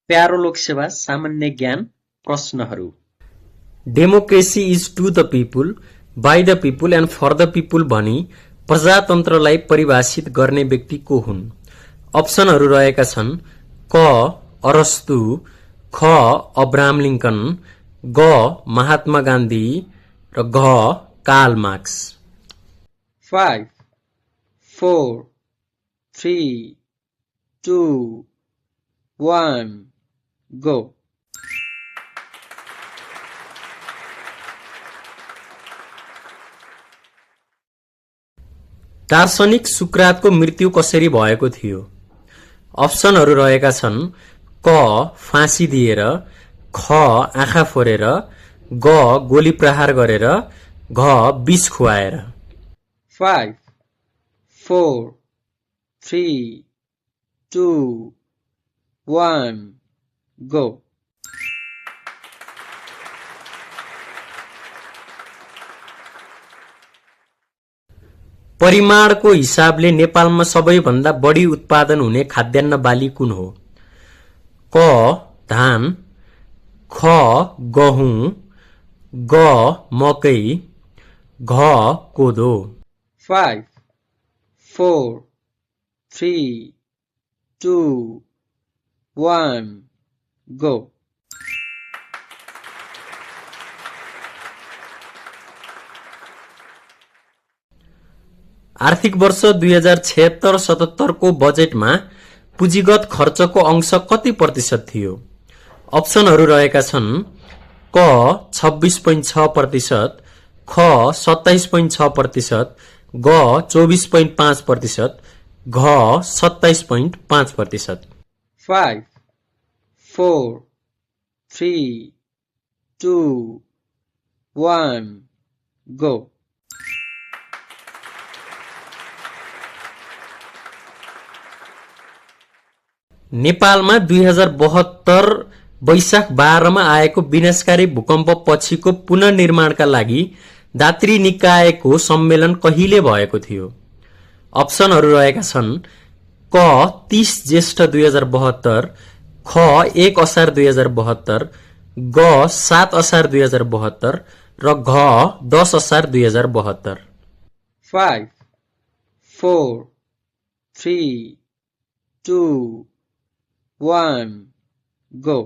प्यारो लोकसेवा सामान्य ज्ञान प्रश्नहरू। Democracy is to the people, by the people and for the people भनी प्रजातन्त्रलाई परिभाषित गर्ने व्यक्ति को हुन्? अप्सनहरू रहेका छन् क अरस्तु, ख अब्राहम लिंकन, ग महात्मा गान्धी र घ कार्ल मार्क्स। 5 4 3 2 1 गो। दार्शनिक सुक्रातको मृत्यु कसरी भएको थियो? अप्सनहरू रहेका छन् क फाँसी दिएर, ख आँखा फोरेर, ग गोली प्रहार गरेर, घ विष खुवाएर। 5 4 3 2 1 गो। परिमाणको हिसाबले नेपालमा सबैभन्दा बढी उत्पादन हुने खाद्यान्न बाली कुन हो? क धान, ख गहुँ, ग मकै, घ कोदो। 5 4 3 2 1 गो। आर्थिक वर्ष 2076-77 को बजेटमा पुँजीगत खर्चको अंश कति प्रतिशत थियो? अप्सनहरू रहेका छन् क 26.6%, ख 27.6%, ग 24.5%, घ 27.5%। 5 4 3 2 1 गो। नेपालमा 2072 वैशाख 12 मा आएको विनाशकारी भूकम्प पछिको पुनर्निर्माणका लागि दात्री निकायको सम्मेलन कहिले भएको थियो? अप्सनहरू रहेका छन् क 30 ज्येष्ठ 2072, ख 1 असार 2072, ग 7 असार 2072 र घ 10 असार 2072। 5 4 3 2 1 गो।